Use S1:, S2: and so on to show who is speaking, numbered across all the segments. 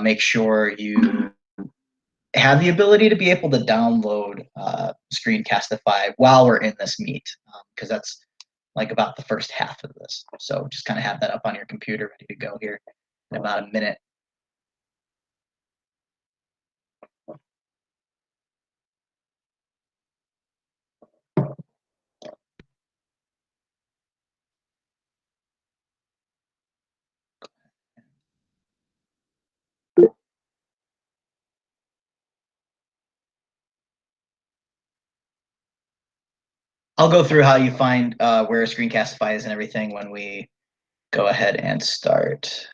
S1: make sure you have the ability to be able to download Screencastify while we're in this meet, because that's like about the first half of this. So just kind of have that up on your computer ready to go here in about a minute. I'll go through how you find where Screencastify is and everything when we go ahead and start.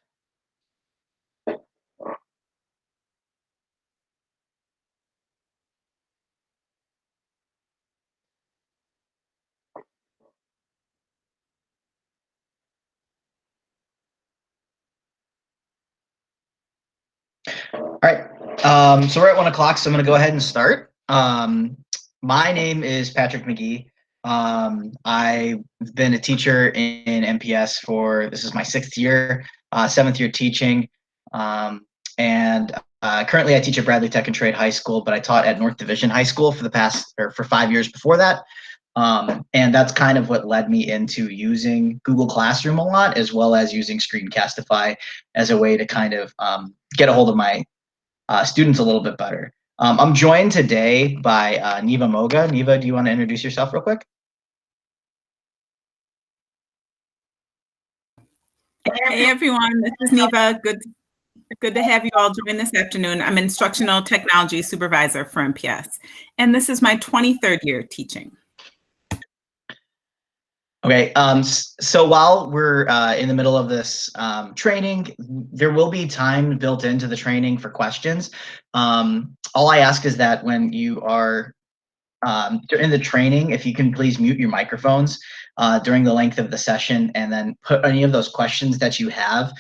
S1: All right, so we're at 1 o'clock, so I'm going to go ahead and start. My name is Patrick McGee. I've been a teacher in MPS for, this is my 6th year, 7th year teaching, and currently I teach at Bradley Tech and Trade High School, but I taught at North Division High School for the past, or for 5 years before that. And that's kind of what led me into using Google Classroom a lot, as well as using Screencastify as a way to kind of get a hold of my students a little bit better. I'm joined today by Neva Moga. Neva, do you want to introduce yourself real quick?
S2: Hey everyone, this is Neva. Good to have you all join this afternoon. I'm Instructional Technology Supervisor for MPS, and this is my 23rd year teaching.
S1: Okay, so while we're in the middle of this training, there will be time built into the training for questions. All I ask is that when you are in the training, if you can please mute your microphones during the length of the session, and then put any of those questions that you have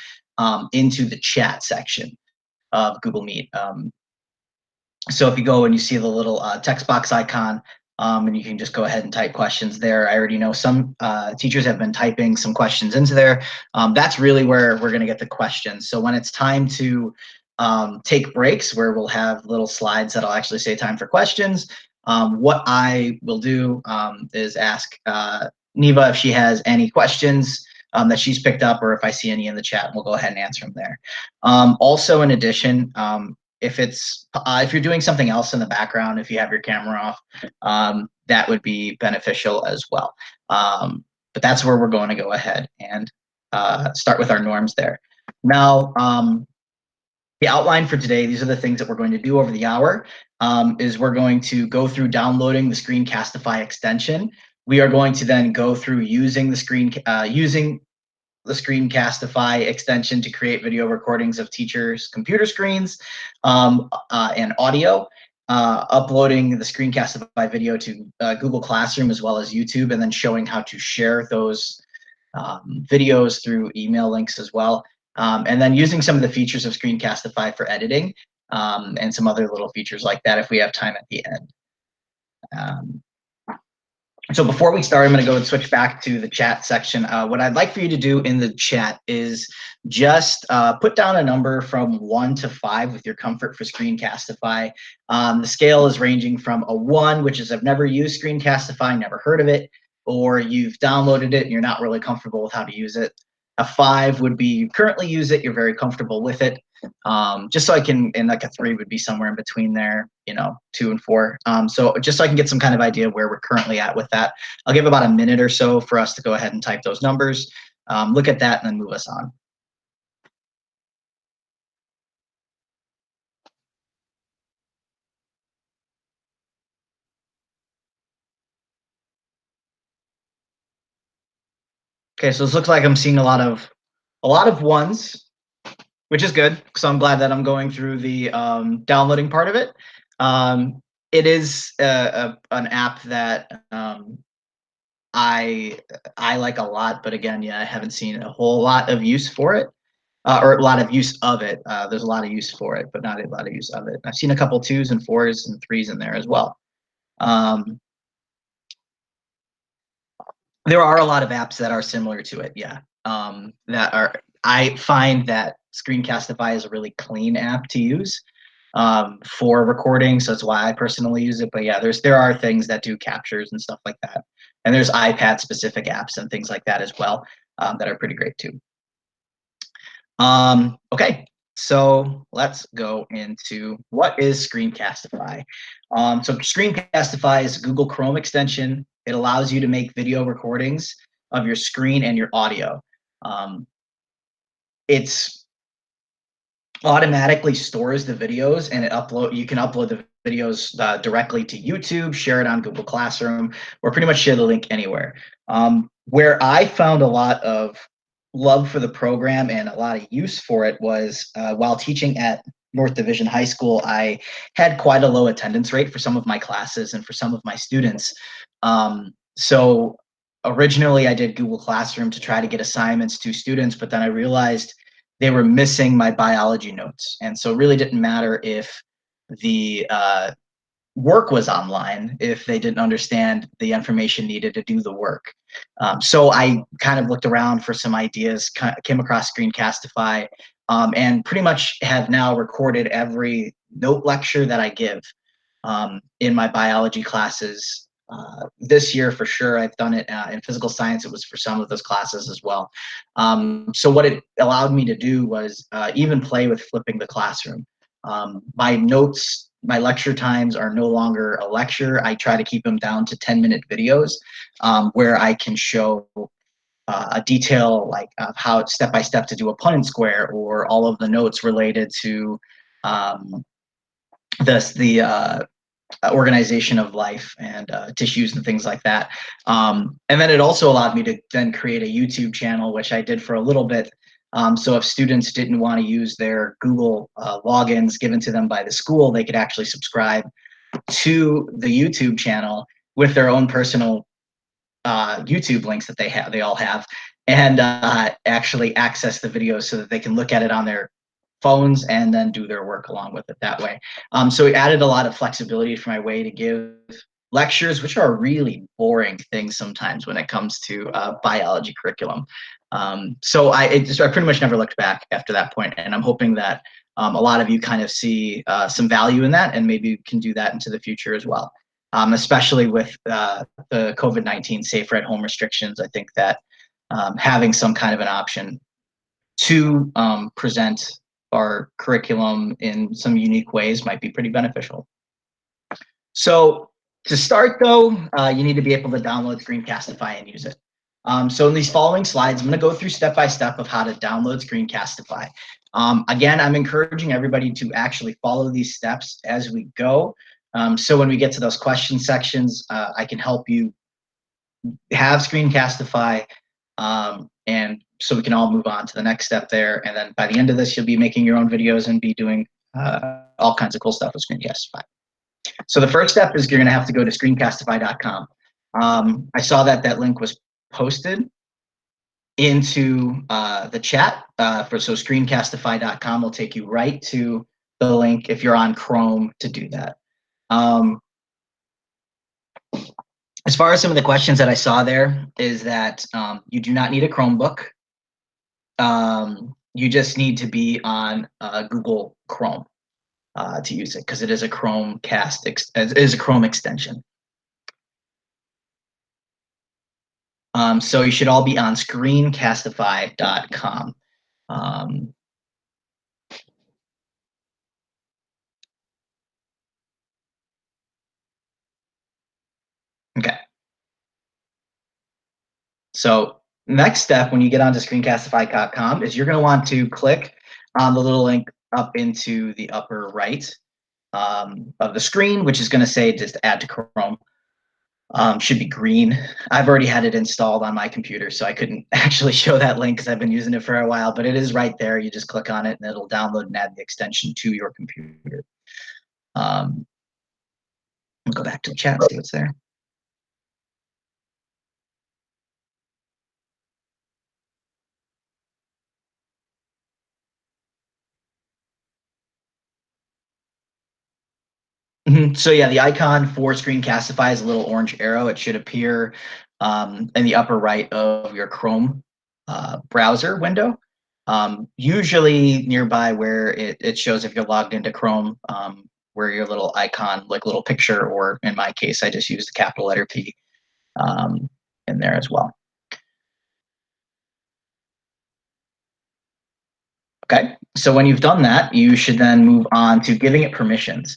S1: into the chat section of Google Meet. So if you go and you see the little text box icon, and you can just go ahead and type questions there. I already know some teachers have been typing some questions into there. That's really where we're going to get the questions. So when it's time to take breaks, where we'll have little slides that'll actually say time for questions, what I will do is ask Neva if she has any questions that she's picked up, or if I see any in the chat, we'll go ahead and answer them there. Also, in addition, if you're doing something else in the background, if you have your camera off, that would be beneficial as well. But that's where we're going to go ahead and start with our norms there. Now, the outline for today, these are the things that we're going to do over the hour, is we're going to go through downloading the Screencastify extension. We are going to then go through using the Screencastify extension to create video recordings of teachers' computer screens and audio, uploading the Screencastify video to Google Classroom as well as YouTube, and then showing how to share those videos through email links as well. And then using some of the features of Screencastify for editing and some other little features like that if we have time at the end. So before we start, I'm going to go and switch back to the chat section. What I'd like for you to do in the chat is just put down a number from 1 to 5 with your comfort for Screencastify. The scale is ranging from a 1, which is I've never used Screencastify, never heard of it, or you've downloaded it and you're not really comfortable with how to use it. A 5 would be you currently use it, you're very comfortable with it. Just so I can, and like a 3 would be somewhere in between there, 2 and 4. So just so I can get some kind of idea where we're currently at with that. I'll give about a minute or so for us to go ahead and type those numbers, look at that, and then move us on. Okay, so this looks like I'm seeing a lot of 1s, which is good, so I'm glad that I'm going through the downloading part of it. It is an app that I like a lot, but again, yeah, I haven't seen a whole lot of use for it, or a lot of use of it. There's a lot of use for it, but not a lot of use of it. I've seen a couple 2s and 4s and 3s in there as well. There are a lot of apps that are similar to it, yeah. I find that Screencastify is a really clean app to use for recording, so that's why I personally use it. But yeah, there are things that do captures and stuff like that, and there's iPad specific apps and things like that as well that are pretty great too. Okay, so let's go into what is Screencastify. So Screencastify is a Google Chrome extension. It allows you to make video recordings of your screen and your audio. It's automatically stores the videos, and you can upload the videos directly to YouTube, share it on Google Classroom, or pretty much share the link anywhere. Where I found a lot of love for the program and a lot of use for it was while teaching at North Division High School. I had quite a low attendance rate for some of my classes and for some of my students. So originally I did Google Classroom to try to get assignments to students, but then I realized they were missing my biology notes. And so it really didn't matter if the work was online if they didn't understand the information needed to do the work. So I kind of looked around for some ideas, came across Screencastify, and pretty much have now recorded every note lecture that I give in my biology classes. This year for sure, I've done it in physical science. It was for some of those classes as well. So what it allowed me to do was even play with flipping the classroom. My notes, my lecture times are no longer a lecture. I try to keep them down to 10-minute videos where I can show a detail like how step-by-step to do a Punnett square, or all of the notes related to the organization of life and tissues and things like that. And then it also allowed me to then create a YouTube channel, which I did for a little bit. So if students didn't want to use their Google logins given to them by the school, they could actually subscribe to the YouTube channel with their own personal YouTube links that they all have, and actually access the videos so that they can look at it on their phones and then do their work along with it that way. So it added a lot of flexibility for my way to give lectures, which are really boring things sometimes when it comes to biology curriculum. So I pretty much never looked back after that point, and I'm hoping that a lot of you kind of see some value in that, and maybe can do that into the future as well. Especially with the COVID-19 safer at home restrictions, I think that having some kind of an option to present our curriculum in some unique ways might be pretty beneficial. So to start though, you need to be able to download Screencastify and use it. So in these following slides, I'm going to go through step by step of how to download Screencastify. Again, I'm encouraging everybody to actually follow these steps as we go. So when we get to those question sections, I can help you have Screencastify, and so we can all move on to the next step there. And then by the end of this, you'll be making your own videos and be doing all kinds of cool stuff with Screencastify. So the first step is you're going to have to go to screencastify.com. I saw that link was posted into the chat. So screencastify.com will take you right to the link if you're on Chrome to do that. As far as some of the questions that I saw there is that you do not need a Chromebook. You just need to be on Google Chrome to use it, because it is a it is a Chrome extension. So you should all be on screencastify.com. Okay. So next step, when you get onto screencastify.com, is you're going to want to click on the little link up into the upper right of the screen, which is going to say just add to Chrome. Should be green. I've already had it installed on my computer, so I couldn't actually show that link because I've been using it for a while, but it is right there. You just click on it and it'll download and add the extension to your computer. We'll go back to the chat and see what's there. So yeah, the icon for Screencastify is a little orange arrow. It should appear in the upper right of your Chrome browser window. usually nearby where it shows if you're logged into Chrome, where your little icon, like little picture, or in my case, I just use the capital letter P in there as well. Okay, so when you've done that, you should then move on to giving it permissions.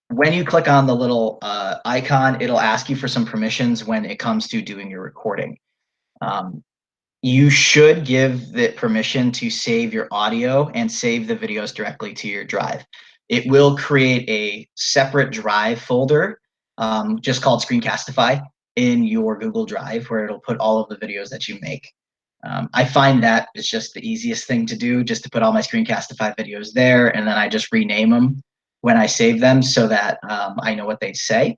S1: When you click on the little icon, it'll ask you for some permissions when it comes to doing your recording. You should give the permission to save your audio and save the videos directly to your drive. It will create a separate drive folder, just called Screencastify, in your Google Drive, where it'll put all of the videos that you make. I find that is just the easiest thing to do, just to put all my Screencastify videos there, and then I just rename them when I save them so that I know what they say.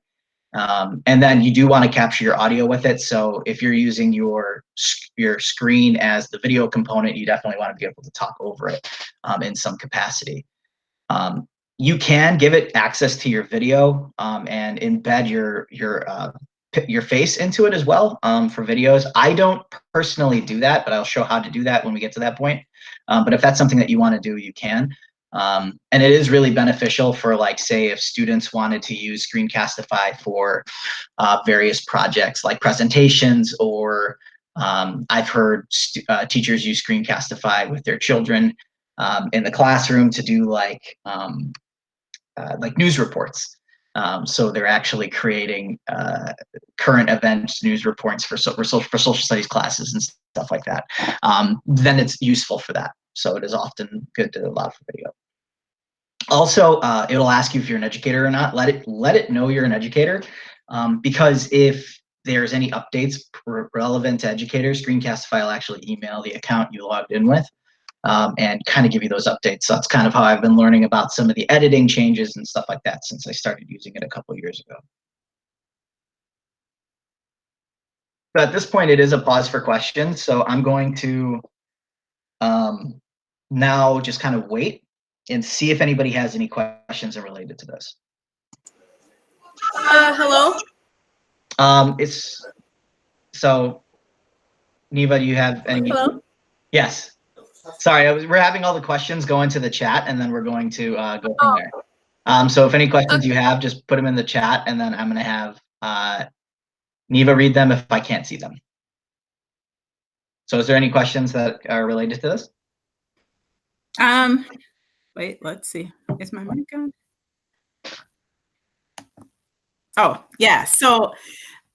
S1: And then you do want to capture your audio with it. So if you're using your screen as the video component, you definitely want to be able to talk over it in some capacity. You can give it access to your video and embed your face into it as well for videos. I don't personally do that, but I'll show how to do that when we get to that point. But if that's something that you want to do, you can. And it is really beneficial for, like, say, if students wanted to use Screencastify for various projects like presentations, or I've heard teachers use Screencastify with their children in the classroom to do like news reports. So they're actually creating current events news reports for social studies classes and stuff like that. Then it's useful for that. So it is often good to allow for video. Also, it'll ask you if you're an educator or not. Let it know you're an educator, because if there's any updates relevant to educators, Screencastify will actually email the account you logged in with and kind of give you those updates. So that's kind of how I've been learning about some of the editing changes and stuff like that since I started using it a couple years ago. But at this point, it is a pause for questions. So I'm going to now just kind of wait and see if anybody has any questions related to this.
S3: Hello?
S1: It's so, Neva, do you have any?
S3: Hello?
S1: Yes. Sorry, we're having all the questions go into the chat, and then we're going to go from there. So if any questions you have, just put them in the chat, and then I'm going to have Neva read them if I can't see them. So is there any questions that are related to this?
S2: Wait, let's see. Is my mic on? Oh, yeah. So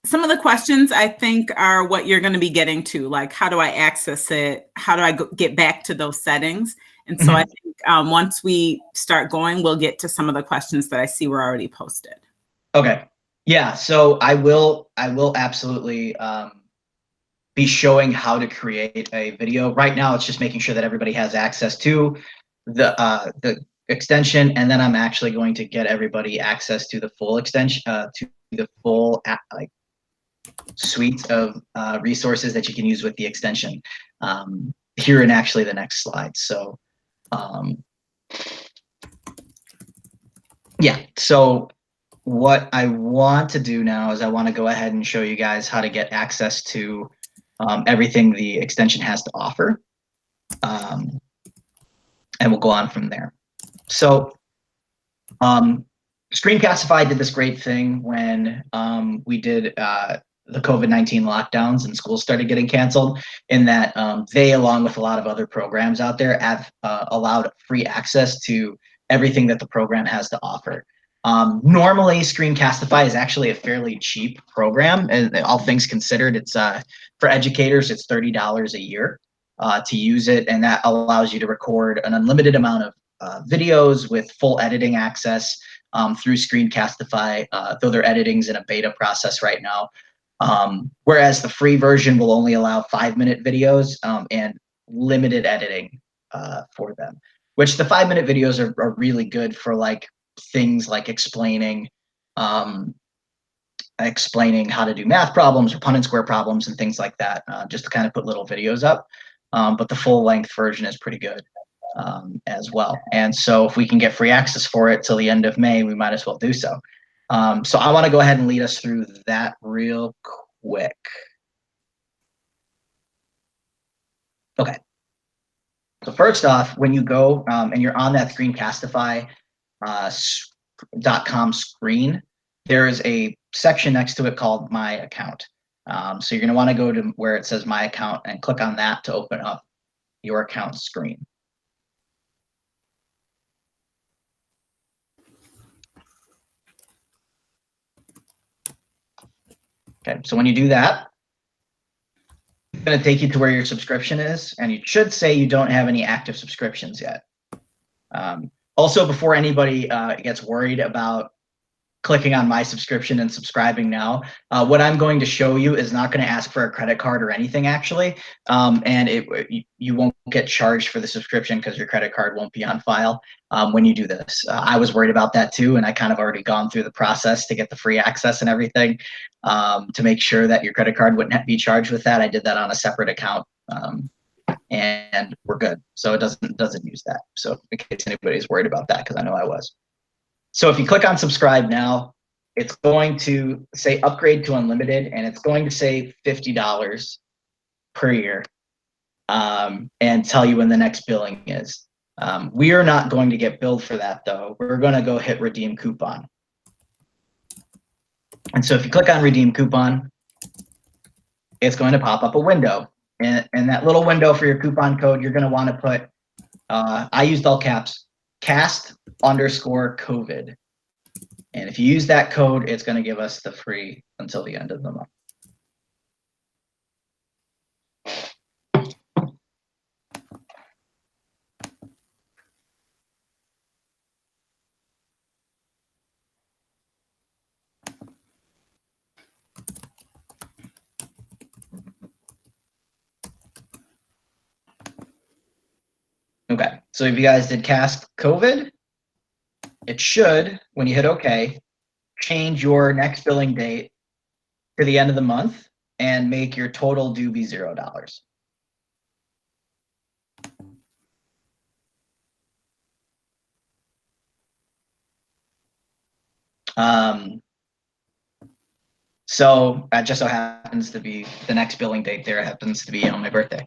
S2: some of the questions I think are what you're going to be getting to, like, how do I access it? How do I get back to those settings? And so I think once we start going, we'll get to some of the questions that I see were already posted.
S1: Okay. Yeah. So I will absolutely be showing how to create a video. Right now, it's just making sure that everybody has access to the extension, and then I'm actually going to get everybody access to the full extension, to the full suite of resources that you can use with the extension here in actually the next slide. So yeah, so what I want to do now is I want to go ahead and show you guys how to get access to everything the extension has to offer. And we'll go on from there. So Screencastify did this great thing when we did the COVID-19 lockdowns and schools started getting canceled, in that they, along with a lot of other programs out there, have allowed free access to everything that the program has to offer. Normally, Screencastify is actually a fairly cheap program, and all things considered. It's for educators, it's $30 a year to use it, and that allows you to record an unlimited amount of videos with full editing access through Screencastify, though their editing's in a beta process right now. Whereas the free version will only allow 5-minute videos and limited editing for them, which the 5-minute videos are really good for, like, things like explaining how to do math problems or Punnett square problems and things like that, just to kind of put little videos up. But the full length version is pretty good as well. And so if we can get free access for it till the end of May, we might as well do so. So I want to go ahead and lead us through that real quick. Okay. So first off, when you go and you're on that Screencastify .com screen, there is a section next to it called My Account. So you're going to want to go to where it says My Account and click on that to open up your account screen. Okay, so when you do that, it's going to take you to where your subscription is, and you should say you don't have any active subscriptions yet. Also, before anybody gets worried about clicking on my subscription and subscribing now, what I'm going to show you is not going to ask for a credit card or anything, actually, and you won't get charged for the subscription because your credit card won't be on file when you do this. I was worried about that too, and I kind of already gone through the process to get the free access and everything to make sure that your credit card wouldn't be charged with that. I did that on a separate account. And we're good. So it doesn't use that. So in case anybody's worried about that, because I know I was. So if you click on subscribe now, it's going to say upgrade to unlimited, and it's going to say $50 per year and tell you when the next billing is. We are not going to get billed for that, though. We're going to go hit redeem coupon. And so if you click on redeem coupon, it's going to pop up a window. And that little window for your coupon code, you're going to want to put, I used all caps, cast_COVID. And if you use that code, it's going to give us the free until the end of the month. Okay, so if you guys did cast COVID, it should, when you hit OK, change your next billing date to the end of the month and make your total due be $0. So that just so happens to be the next billing date there happens to be on my birthday.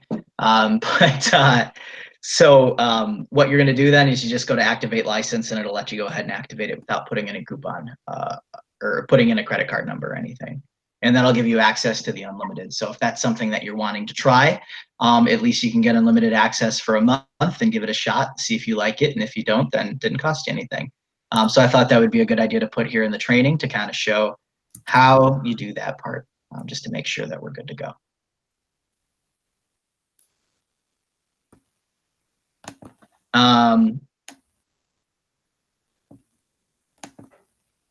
S1: What you're going to do then is you just go to activate license, and it'll let you go ahead and activate it without putting in a coupon or putting in a credit card number or anything. And that'll give you access to the unlimited. So if that's something that you're wanting to try, at least you can get unlimited access for a month and give it a shot, see if you like it. And if you don't, then it didn't cost you anything. So I thought that would be a good idea to put here in the training to kind of show how you do that part, just to make sure that we're good to go.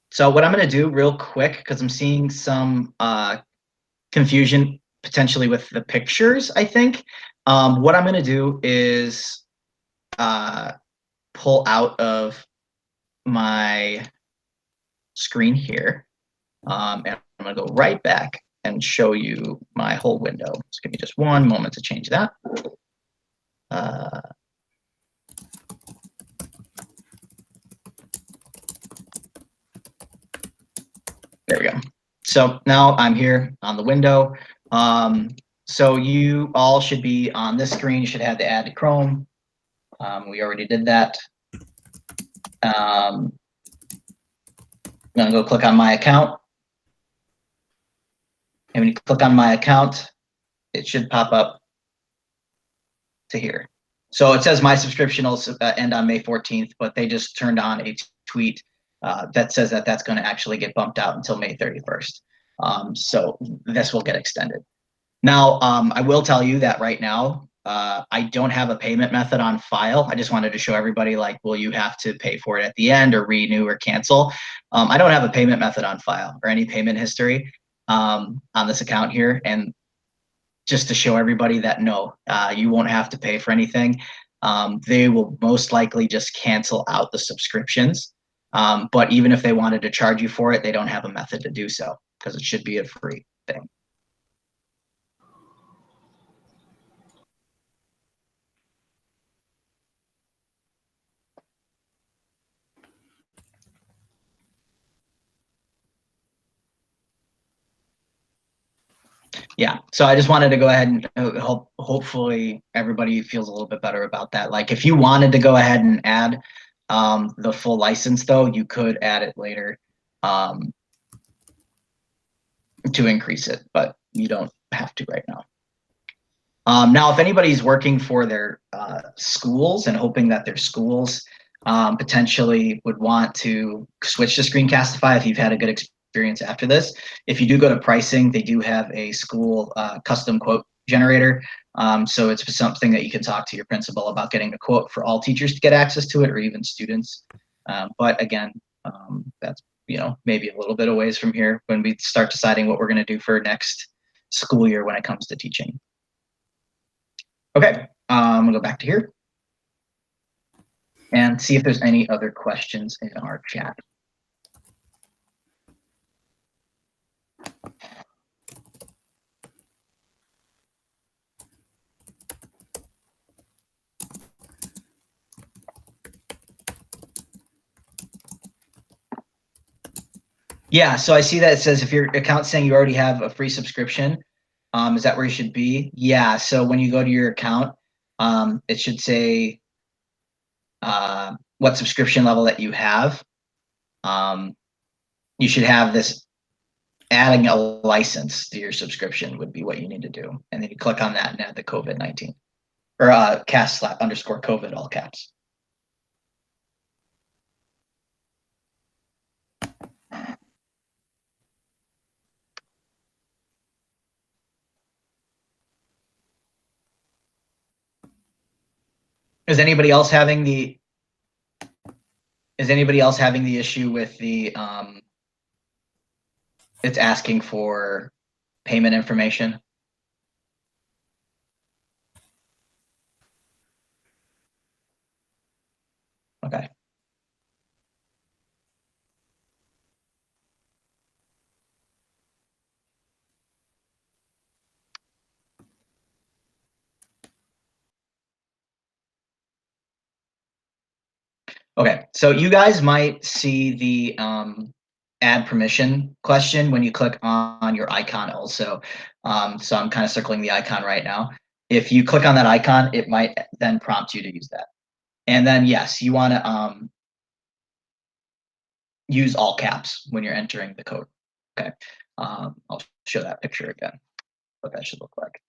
S1: So what I'm going to do real quick, because I'm seeing some confusion potentially with the pictures, I think. What I'm going to do is pull out of my screen here. And I'm going to go right back and show you my whole window. Just give me just one moment to change that. There we go. So now I'm here on the window. So you all should be on this screen. You should have the add to Chrome. We already did that. I'm going to go click on my account. And when you click on my account, it should pop up to here. So it says my subscription will end on May 14th, but they just turned on a tweet that says that that's going to actually get bumped out until May 31st. So this will get extended. Now, I will tell you that right now, I don't have a payment method on file. I just wanted to show everybody, like, will you have to pay for it at the end or renew or cancel? I don't have a payment method on file or any payment history on this account here. And just to show everybody that no, you won't have to pay for anything. They will most likely just cancel out the subscriptions. But even if they wanted to charge you for it, they don't have a method to do so because it should be a free thing. Yeah, so I just wanted to go ahead and hopefully everybody feels a little bit better about that. Like if you wanted to go ahead and add the full license though, you could add it later to increase it, but you don't have to right now. Now, if anybody's working for their schools and hoping that their schools potentially would want to switch to Screencastify if you've had a good experience after this, if you do go to pricing, they do have a school custom quote generator. So it's something that you can talk to your principal about getting a quote for all teachers to get access to it, or even students. But again, that's maybe a little bit of ways from here when we start deciding what we're going to do for next school year when it comes to teaching. Okay, I'm gonna go back to here and see if there's any other questions in our chat. Yeah, so I see that it says if your account's saying you already have a free subscription, is that where you should be? Yeah, so when you go to your account, it should say what subscription level that you have. You should have this adding a license to your subscription would be what you need to do. And then you click on that and add the COVID-19 or /COVID all caps. Is anybody else having the issue with the it's asking for payment information? Okay. Okay, so you guys might see the add permission question when you click on your icon also. So I'm kind of circling the icon right now. If you click on that icon, it might then prompt you to use that. And then yes, you want to use all caps when you're entering the code. Okay, I'll show that picture again, what that should look like.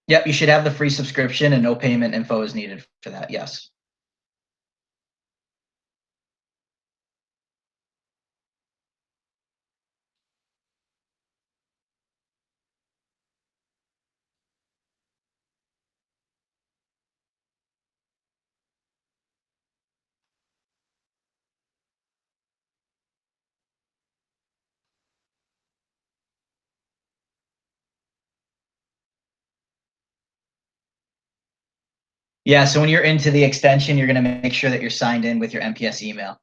S1: Yep, you should have the free subscription and no payment info is needed for that, yes. Yeah, so when you're into the extension, you're going to make sure that you're signed in with your MPS email.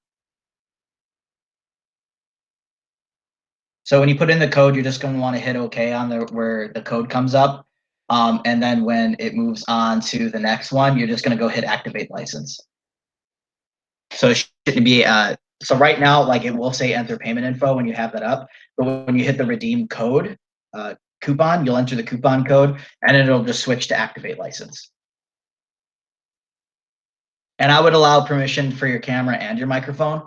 S1: So when you put in the code, you're just going to want to hit OK on where the code comes up. And then when it moves on to the next one, you're just going to go hit activate license. So it should be, so right now, like it will say enter payment info when you have that up. But when you hit the redeem code coupon, you'll enter the coupon code and it'll just switch to activate license. And I would allow permission for your camera and your microphone.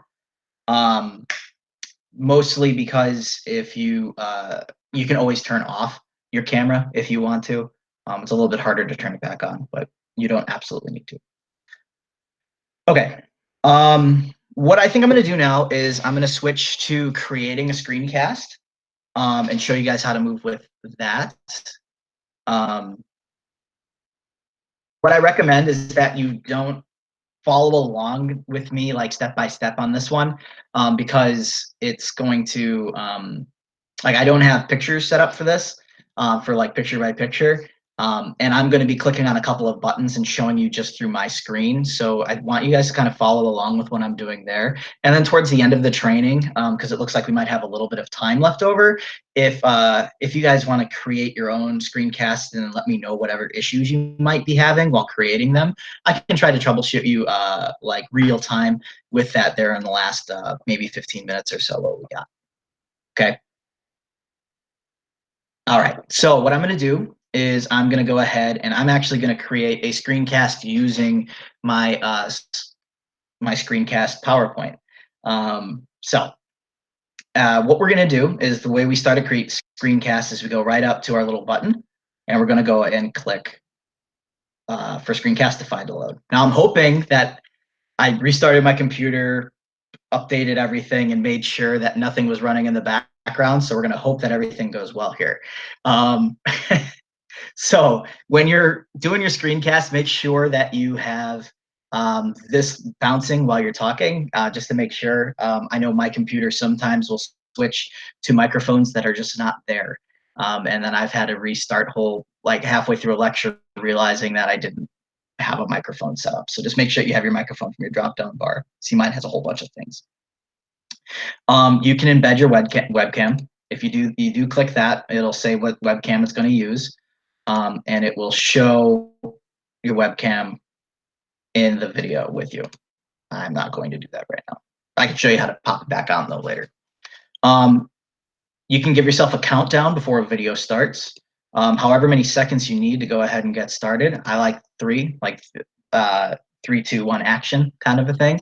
S1: Mostly because if you can always turn off your camera if you want to. It's a little bit harder to turn it back on, but you don't absolutely need to. Okay. What I think I'm going to do now is I'm going to switch to creating a screencast and show you guys how to move with that. What I recommend is that you don't follow along with me like step by step on this one because it's going to like I don't have pictures set up for this for like picture by picture. And I'm going to be clicking on a couple of buttons and showing you just through my screen. So I want you guys to kind of follow along with what I'm doing there. And then towards the end of the training, because it looks like we might have a little bit of time left over, if you guys want to create your own screencast and let me know whatever issues you might be having while creating them, I can try to troubleshoot you like real time with that there in the last maybe 15 minutes or so what we got. Okay. All right. So what I'm going to do is I'm going to go ahead and I'm actually going to create a screencast using my my screencast PowerPoint. What we're going to do is the way we start to create screencasts is we go right up to our little button and we're going to go and click for Screencastify to load. Now I'm hoping that I restarted my computer, updated everything, and made sure that nothing was running in the background. So we're going to hope that everything goes well here. So when you're doing your screencast, make sure that you have this bouncing while you're talking, just to make sure. I know my computer sometimes will switch to microphones that are just not there. And then I've had to restart like halfway through a lecture, realizing that I didn't have a microphone set up. So just make sure you have your microphone from your drop-down bar. See, mine has a whole bunch of things. You can embed your webcam. If you do click that, it'll say what webcam it's going to use. And it will show your webcam in the video with you. I'm not going to do that right now. I can show you how to pop it back on though later. You can give yourself a countdown before a video starts. However many seconds you need to go ahead and get started. I like 3, like 3, 2, 1, action kind of a thing.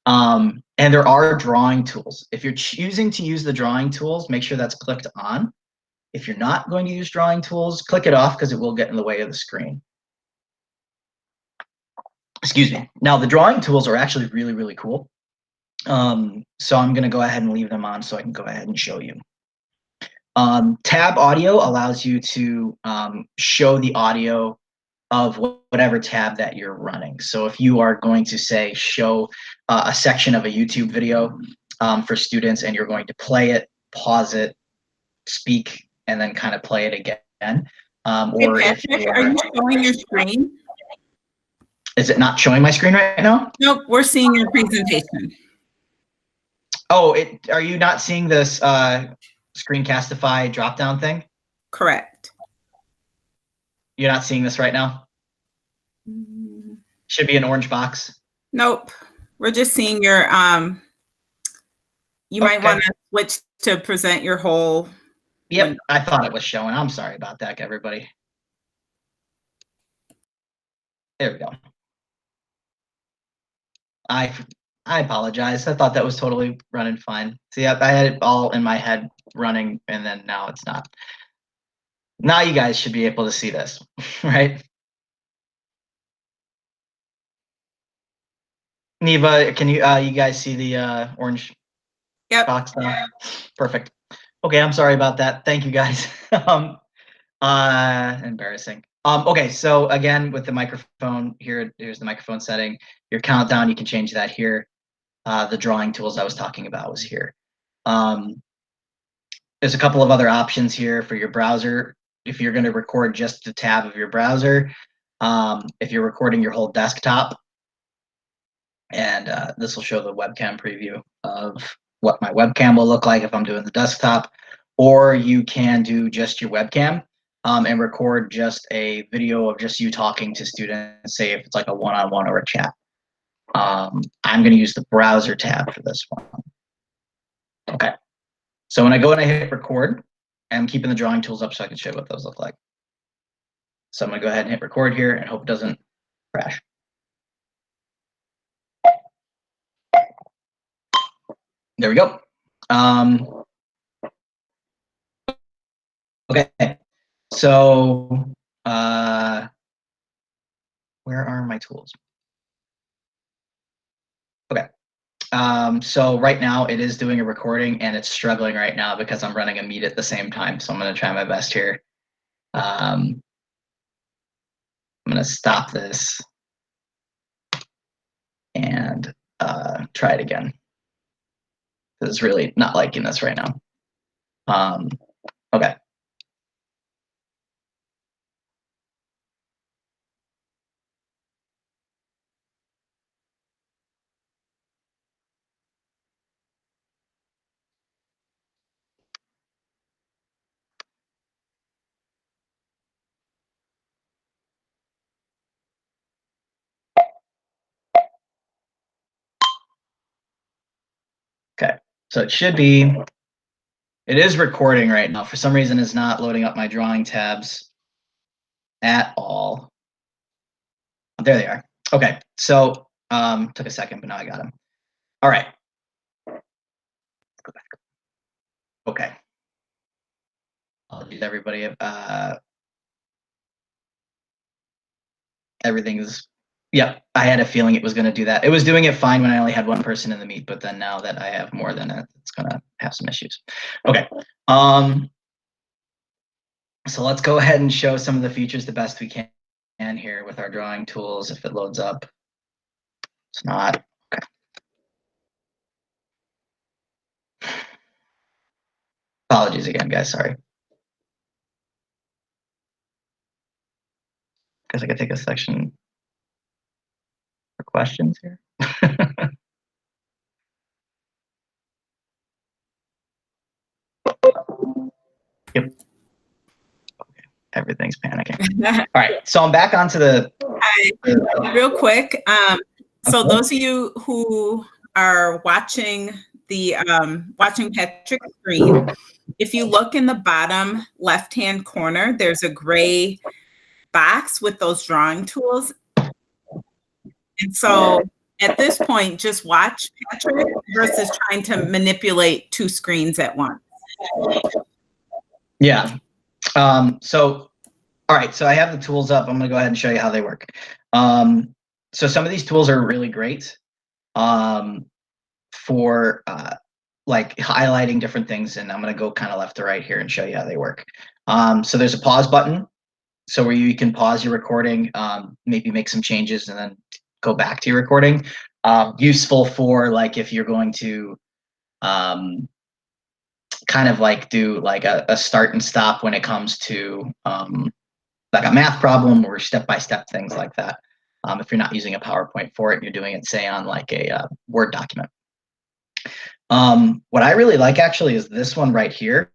S1: And there are drawing tools. If you're choosing to use the drawing tools, make sure that's clicked on. If you're not going to use drawing tools, click it off because it will get in the way of the screen. Excuse me. Now, the drawing tools are actually really, really cool. So I'm going to go ahead and leave them on so I can go ahead and show you. Tab audio allows you to show the audio of whatever tab that you're running. So if you are going to say show a section of a YouTube video for students and you're going to play it, pause it, speak, and then kind of play it again. Or
S2: hey,
S1: if
S2: Patrick, are you showing your screen?
S1: Is it not showing my screen right now?
S2: Nope, we're seeing your presentation.
S1: Oh, are you not seeing this Screencastify drop-down thing?
S2: Correct.
S1: You're not seeing this right now? Should be an orange box.
S2: Nope. We're just seeing your you might want to switch to present your whole.
S1: Yep, window. I thought it was showing. I'm sorry about that, everybody. There we go. I apologize. I thought that was totally running fine. See, I had it all in my head running, and then now it's not. Now you guys should be able to see this, right? Neva, can you guys see the orange box now? Perfect. Okay, I'm sorry about that. Thank you guys. Embarrassing. Okay, so again, with the microphone here's the microphone setting. Your countdown, you can change that here. The drawing tools I was talking about was here. There's a couple of other options here for your browser. If you're going to record just the tab of your browser, if you're recording your whole desktop, and this will show the webcam preview of what my webcam will look like if I'm doing the desktop, or you can do just your webcam and record just a video of just you talking to students, say if it's like a one-on-one or a chat. I'm going to use the browser tab for this one. Okay. So when I go and I hit record, I'm keeping the drawing tools up so I can show you what those look like. So I'm going to go ahead and hit record here and hope it doesn't crash. There we go. Okay. So where are my tools? Okay. So right now it is doing a recording and it's struggling right now because I'm running a meet at the same time. So I'm going to try my best here. I'm going to stop this and try it again. It's really not liking this right now. Okay. So it should be, it is recording right now. For some reason, it's not loading up my drawing tabs at all. There they are. Okay, so took a second, but now I got them. All right. Okay. Apologies, everybody. Everything is, yeah, I had a feeling it was going to do that. It was doing it fine when I only had one person in the meet, but then now that I have more than it, it's going to have some issues. Okay. So let's go ahead and show some of the features the best we can here with our drawing tools. If it loads up, it's not. Okay. Apologies again, guys. Sorry. Guess I could take a section for questions here. Yep. Okay. Everything's panicking. All right. So I'm back onto the.
S2: Real quick. So
S1: Okay.
S2: those of you who are watching the watching Patrick's screen, if you look in the bottom left-hand corner, there's a gray box with those drawing tools. And so at this point, just watch Patrick versus trying to manipulate two screens at once.
S1: Yeah. So, all right. So I have the tools up. I'm going to go ahead and show you how they work. So some of these tools are really great for like highlighting different things. And I'm going to go kind of left to right here and show you how they work. So there's a pause button. So where you can pause your recording, maybe make some changes and then go back to your recording. Useful for like if you're going to kind of like do like a start and stop when it comes to like a math problem or step-by-step things like that. If you're not using a PowerPoint for it, you're doing it, say, on like a Word document. What I really like actually is this one right here.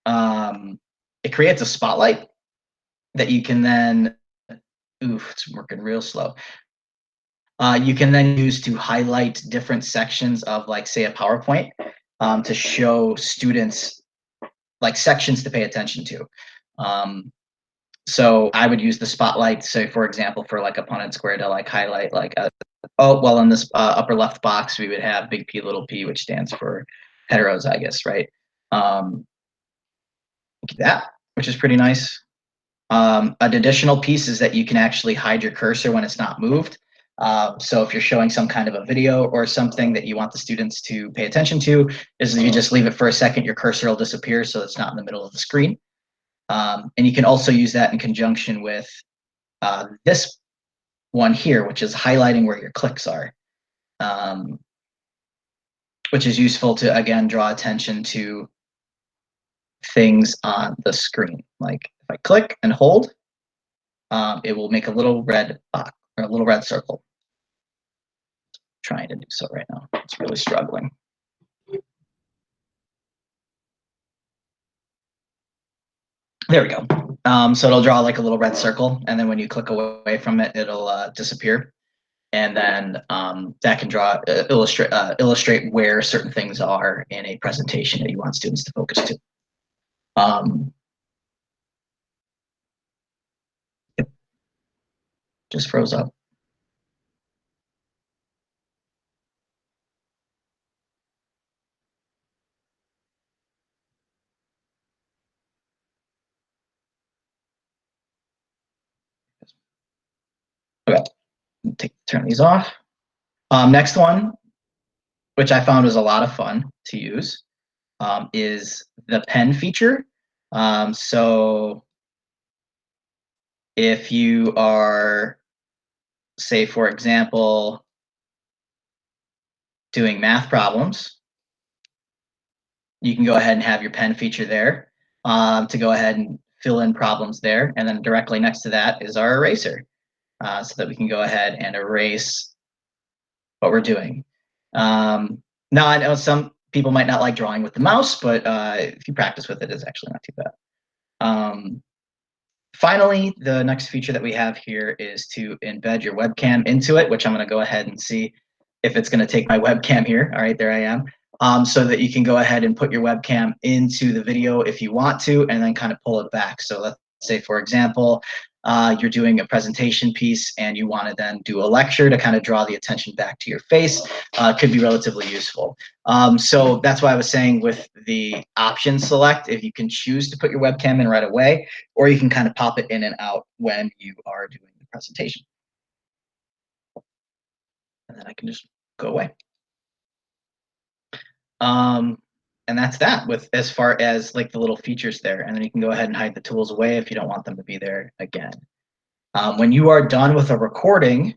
S1: It creates a spotlight that you can then, oof, it's working real slow. You can then use to highlight different sections of like, say, a PowerPoint to show students like sections to pay attention to. So I would use the spotlight, say, for example, for like a Punnett square to like highlight like oh, well, in this upper left box, we would have big P, little p, which stands for heterozygous, right? That, which is pretty nice. An additional piece is that you can actually hide your cursor when it's not moved. So if you're showing some kind of a video or something that you want the students to pay attention to, is you just leave it for a second, your cursor will disappear so it's not in the middle of the screen. And you can also use that in conjunction with this one here, which is highlighting where your clicks are, which is useful to, again, draw attention to things on the screen. Like if I click and hold, it will make a little red box or a little red circle. Trying to do so right now. It's really struggling. There we go. So it'll draw like a little red circle, and then when you click away from it, it'll disappear. And then that can draw illustrate where certain things are in a presentation that you want students to focus to. Yep. Just froze up. Okay, turn these off. Next one, which I found was a lot of fun to use, is the pen feature. So if you are, say, for example, doing math problems, you can go ahead and have your pen feature there to go ahead and fill in problems there. And then directly next to that is our eraser so that we can go ahead and erase what we're doing. Now, I know some people might not like drawing with the mouse, but if you practice with it, it's actually not too bad. Finally, the next feature that we have here is to embed your webcam into it, which I'm going to go ahead and see if it's going to take my webcam here. All right, there I am. so that you can go ahead and put your webcam into the video if you want to, and then kind of pull it back. So let's say, for example, you're doing a presentation piece and you want to then do a lecture to kind of draw the attention back to your face. Could be relatively useful. So that's why I was saying with the option select, if you can choose to put your webcam in right away, or you can kind of pop it in and out when you are doing the presentation. And then I can just go away. And that's that with as far as like the little features there. And then you can go ahead and hide the tools away if you don't want them to be there again. When you are done with a recording,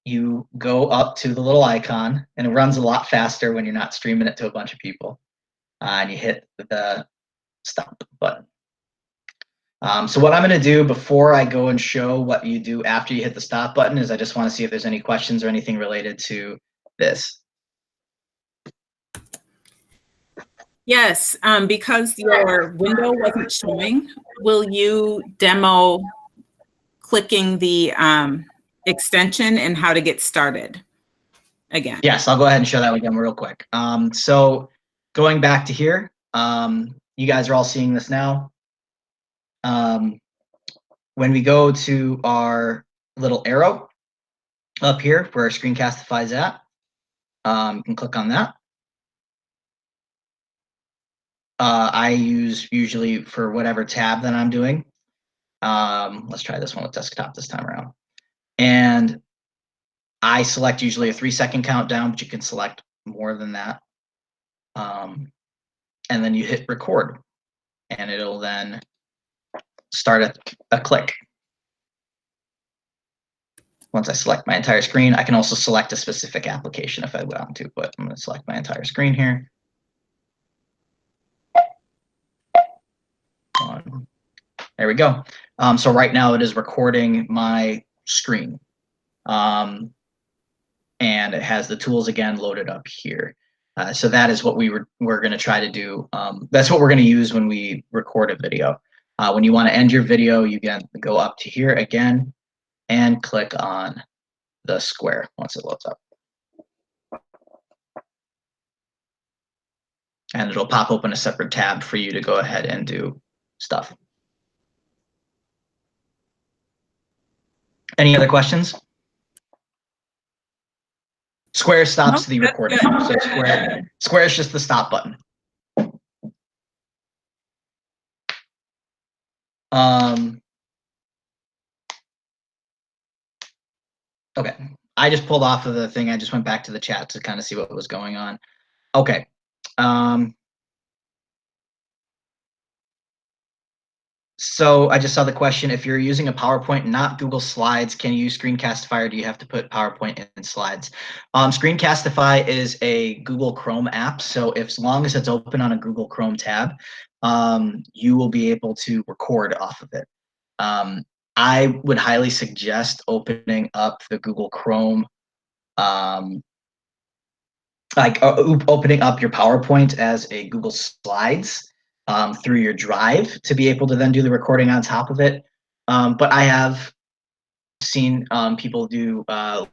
S1: you go up to the little icon, and it runs a lot faster when you're not streaming it to a bunch of people. And you hit the stop button. So what I'm going to do before I go and show what you do after you hit the stop button is I just want to see if there's any questions or anything related to this.
S2: Yes, because your window wasn't showing, will you demo clicking the extension and how to get started again?
S1: Yes, I'll go ahead and show that again real quick. So going back to here, you guys are all seeing this now. When we go to our little arrow up here where our Screencastify is at, you can click on that. I use usually for whatever tab that I'm doing. Let's try this one with desktop this time around. And I select usually a 3-second countdown, but you can select more than that. And then you hit record, and it'll then start a click. Once I select my entire screen, I can also select a specific application if I want to, but I'm going to select my entire screen here. There we go. So right now it is recording my screen. And it has the tools again loaded up here. So that is what we're going to try to do. That's what we're going to use when we record a video. When you want to end your video, you can go up to here again and click on the square once it loads up. And it'll pop open a separate tab for you to go ahead and do stuff. Any other questions? Square stops the recording. So square is just the stop button. Okay, I just pulled off of the thing. I just went back to the chat to kind of see what was going on. Okay. So I just saw the question, if you're using a PowerPoint, not Google Slides, can you use Screencastify, or do you have to put PowerPoint in Slides? Screencastify is a Google Chrome app. So as long as it's open on a Google Chrome tab, you will be able to record off of it. I would highly suggest opening up the Google Chrome, opening up your PowerPoint as a Google Slides through your Drive to be able to then do the recording on top of it. But I have seen people do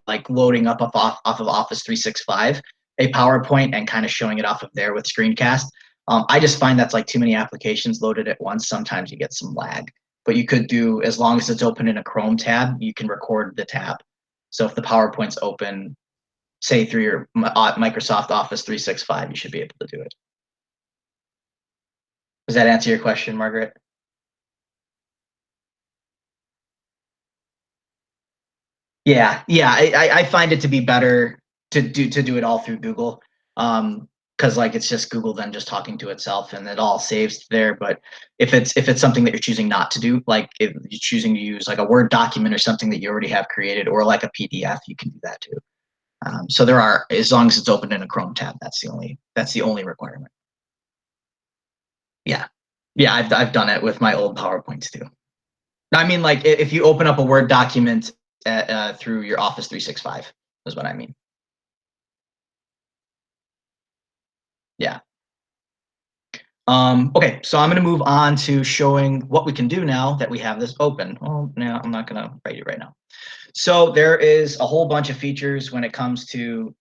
S1: like loading up off of Office 365 a PowerPoint and kind of showing it off of there with Screencast. I just find that's like too many applications loaded at once. Sometimes you get some lag. But you could do, as long as it's open in a Chrome tab, you can record the tab. So if the PowerPoint's open, say through your Microsoft Office 365, you should be able to do it. Does that answer your question, Margaret? Yeah, I find it to be better to do it all through Google. Because like it's just Google then just talking to itself, and it all saves there. But if it's something that you're choosing not to do, like if you're choosing to use like a Word document or something that you already have created, or like a PDF, you can do that too. So there are, as long as it's open in a Chrome tab, that's the only requirement. Yeah, I've done it with my old PowerPoints too. I mean, like if you open up a Word document through your Office 365 is what I mean. Yeah. Okay, so I'm going to move on to showing what we can do now that we have this open. Well, no, I'm not going to write it right now. So there is a whole bunch of features when it comes to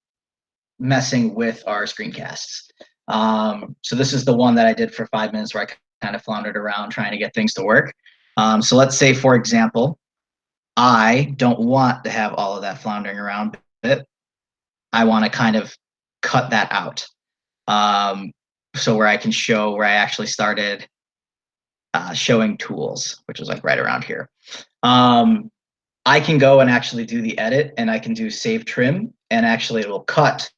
S1: messing with our screencasts. So this is the one that I did for 5 minutes where I kind of floundered around trying to get things to work. So let's say, for example, I don't want to have all of that floundering around bit. I want to kind of cut that out. So where I can show where I actually started showing tools, which is like right around here. I can go and actually do the edit, and I can do save trim, and actually it will cut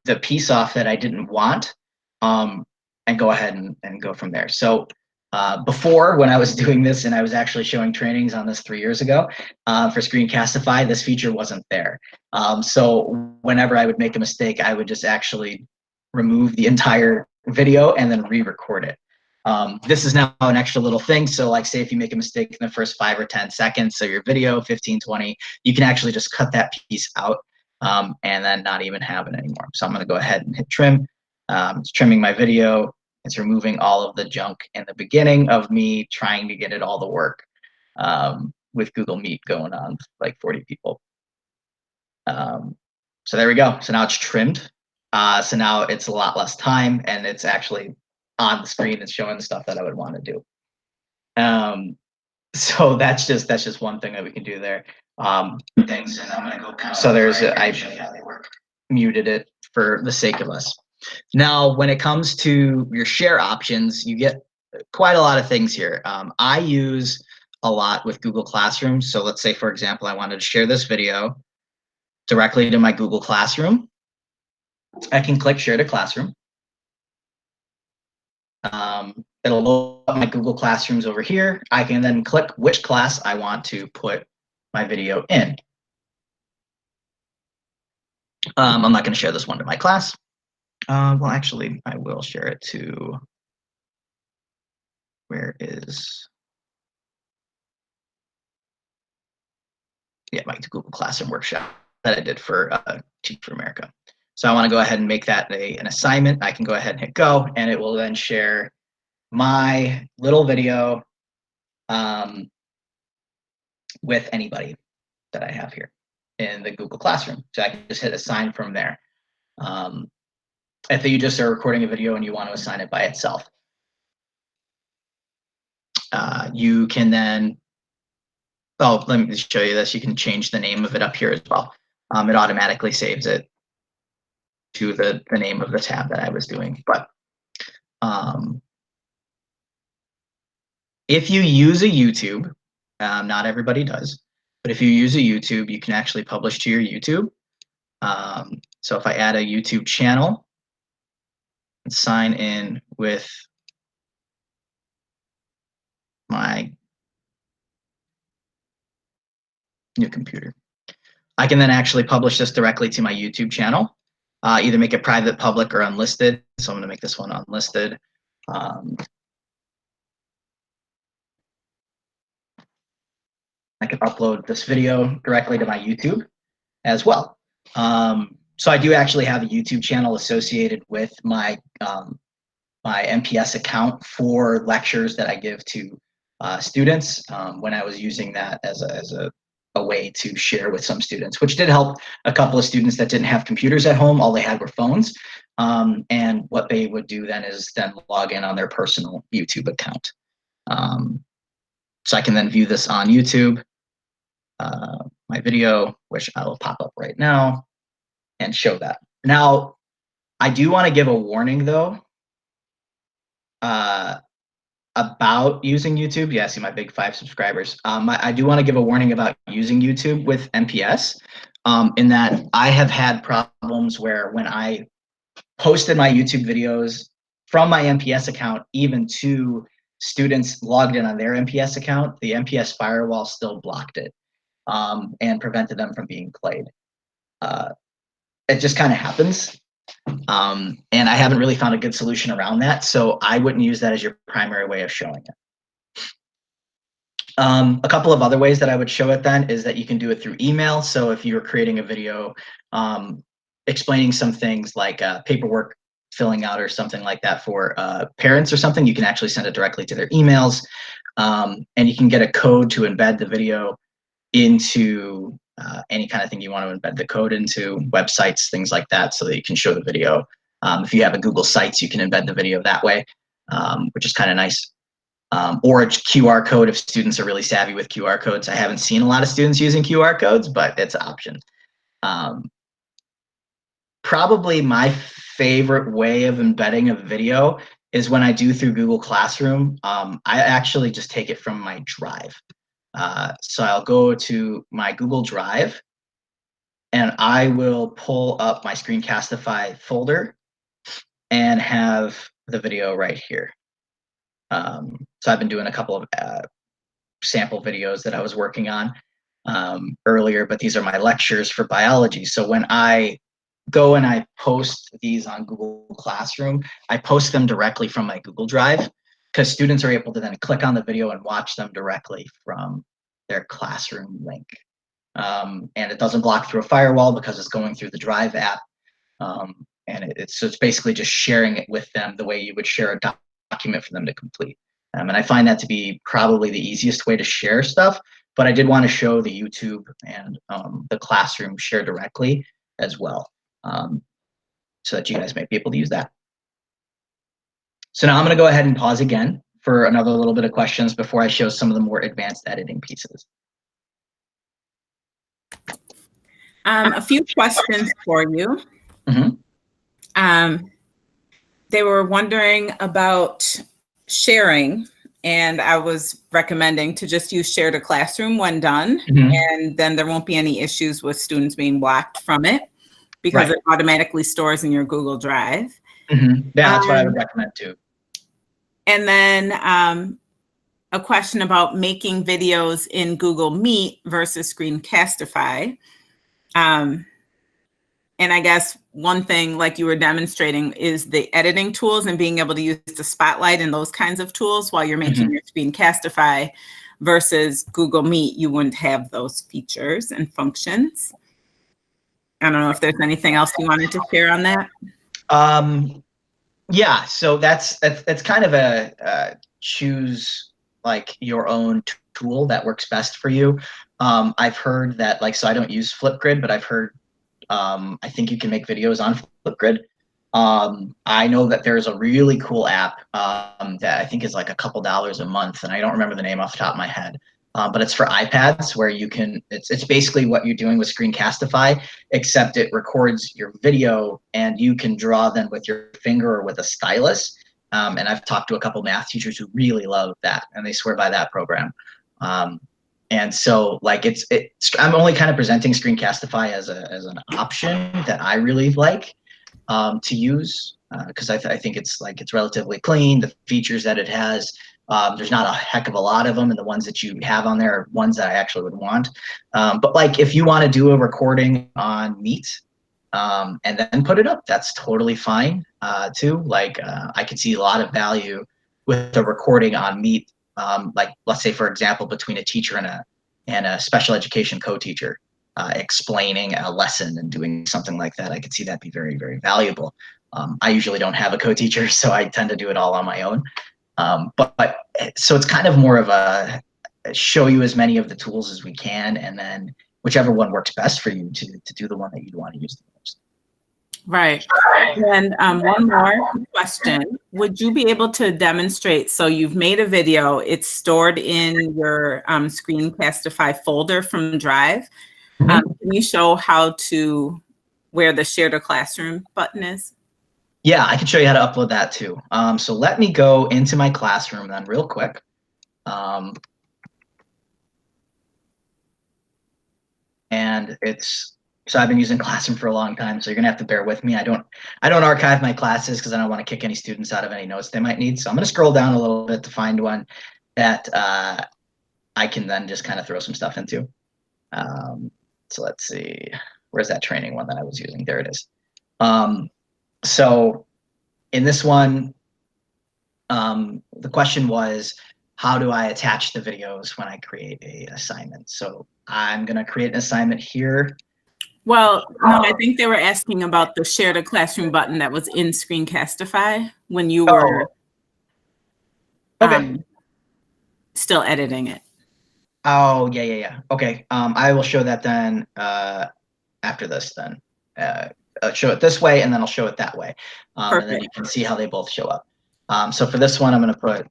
S1: the piece off that I didn't want, and go ahead and go from there. So before, when I was doing this and I was actually showing trainings on this 3 years ago for Screencastify, this feature wasn't there. So whenever I would make a mistake, I would just actually remove the entire video and then re-record it. This is now an extra little thing. So like, say if you make a mistake in the first 5 or 10 seconds, so your video 15, 20, you can actually just cut that piece out and then not even have it anymore. So I'm going to go ahead and hit trim. It's trimming my video. It's removing all of the junk in the beginning of me trying to get it all to work with Google Meet going on like 40 people. So there we go. So now it's trimmed. So now it's a lot less time, and it's actually on the screen and showing the stuff that I would want to do. So that's just one thing that we can do there. Things, and I'm gonna go kind of so there's I muted it for the sake of us. Now, when it comes to your share options, you get quite a lot of things here. I use a lot with Google Classroom. So let's say, for example, I wanted to share this video directly to my Google Classroom. I can click Share to Classroom. It'll load up my Google Classrooms over here. I can then click which class I want to put my video in. I'm not going to share this one to my class. Well, actually, I will share it to, where is, yeah, my Google Classroom workshop that I did for Teach for America. So I want to go ahead and make that an assignment. I can go ahead and hit go, and it will then share my little video with anybody that I have here in the Google Classroom. So I can just hit assign from there. If you just are recording a video and you want to assign it by itself, you can then, oh, let me just show you this. You can change the name of it up here as well. It automatically saves it to the name of the tab that I was doing. But if you use a YouTube, not everybody does, but if you use a YouTube, you can actually publish to your YouTube. So if I add a YouTube channel and sign in with my new computer, I can then actually publish this directly to my YouTube channel, either make it private, public, or unlisted. So I'm going to make this one unlisted. I can upload this video directly to my YouTube as well. So I do actually have a YouTube channel associated with my my MPS account for lectures that I give to students when I was using that as a way to share with some students, which did help a couple of students that didn't have computers at home. All they had were phones. And what they would do then is then log in on their personal YouTube account. So I can then view this on YouTube, my video, which I will pop up right now and show that. Now, I do want to give a warning though, about using YouTube. Yeah, I see my big 5 subscribers. I do want to give a warning about using YouTube with MPS, in that I have had problems where when I posted my YouTube videos from my MPS account, even to students logged in on their MPS account, the MPS firewall still blocked it and prevented them from being played. It just kind of happens. And I haven't really found a good solution around that. So I wouldn't use that as your primary way of showing it. A couple of other ways that I would show it then is that you can do it through email. So if you're creating a video explaining some things like paperwork filling out or something like that for parents or something, you can actually send it directly to their emails. And you can get a code to embed the video into any kind of thing you want to embed the code into, websites, things like that, so that you can show the video. If you have a Google Sites, you can embed the video that way, which is kind of nice. Or a QR code if students are really savvy with QR codes. I haven't seen a lot of students using QR codes, but it's an option. Probably my favorite way of embedding a video is when I do through Google Classroom. I actually just take it from my Drive. So I'll go to my Google Drive and I will pull up my Screencastify folder and have the video right here. So I've been doing a couple of sample videos that I was working on earlier, but these are my lectures for biology. So when I go and I post these on Google Classroom, I post them directly from my Google Drive, because students are able to then click on the video and watch them directly from their classroom link. And it doesn't block through a firewall because it's going through the Drive app. And it's basically just sharing it with them the way you would share a document for them to complete. And I find that to be probably the easiest way to share stuff, but I did want to show the YouTube and the classroom share directly as well, so that you guys might be able to use that. So now I'm going to go ahead and pause again for another little bit of questions before I show some of the more advanced editing pieces.
S2: A few questions for you.
S1: Mm-hmm.
S2: They were wondering about sharing, and I was recommending to just use Share to Classroom when done, and then there won't be any issues with students being blocked from it because it automatically stores in your Google Drive.
S1: Yeah, that's what I would recommend too.
S2: And then a question about making videos in Google Meet versus Screencastify. And I guess one thing, like you were demonstrating, is the editing tools and being able to use the spotlight and those kinds of tools while you're making your Screencastify, versus Google Meet, you wouldn't have those features and functions. I don't know if there's anything else you wanted to share on that.
S1: Yeah, so that's kind of a choose like your own tool that works best for you. I've heard that, like, so I don't use Flipgrid, but I've heard I think you can make videos on Flipgrid. I know that there's a really cool app that I think is like a couple dollars a month, and I don't remember the name off the top of my head. But it's for iPads, where you can, it's basically what you're doing with Screencastify, except it records your video and you can draw them with your finger or with a stylus. And I've talked to a couple math teachers who really love that, and they swear by that program. And so, like, I'm only kind of presenting Screencastify as an option that I really like to use, because I think it's relatively clean. The features that it has, there's not a heck of a lot of them, and the ones that you have on there are ones that I actually would want. But like, if you want to do a recording on Meet and then put it up, that's totally fine too. Like, I could see a lot of value with the recording on Meet. Like, let's say, for example, between a teacher and a special education co-teacher explaining a lesson and doing something like that. I could see that be very, very valuable. I usually don't have a co-teacher, so I tend to do it all on my own. But so it's kind of more of a show you as many of the tools as we can, and then whichever one works best for you to do the one that you'd want to use the most.
S2: Right. And one more question. Would you be able to demonstrate, so you've made a video, it's stored in your Screencastify folder from Drive. Can you show where the Share to Classroom button is?
S1: Yeah, I can show you how to upload that too. So let me go into my classroom then real quick. And so I've been using Classroom for a long time, so you're gonna have to bear with me. I don't archive my classes because I don't want to kick any students out of any notes they might need. So I'm gonna scroll down a little bit to find one that I can then just kind of throw some stuff into. So let's see, where's that training one that I was using? There it is. So in this one, the question was, how do I attach the videos when I create a assignment? So I'm gonna create an assignment here.
S2: Well, no, I think they were asking about the Share to Classroom button that was in Screencastify when you were still editing it.
S1: Oh, yeah. Okay. I will show that then after this then. I'll show it this way and then I'll show it that way. And then
S2: Perfect.
S1: you can see how they both show up. So for this one, I'm going to put,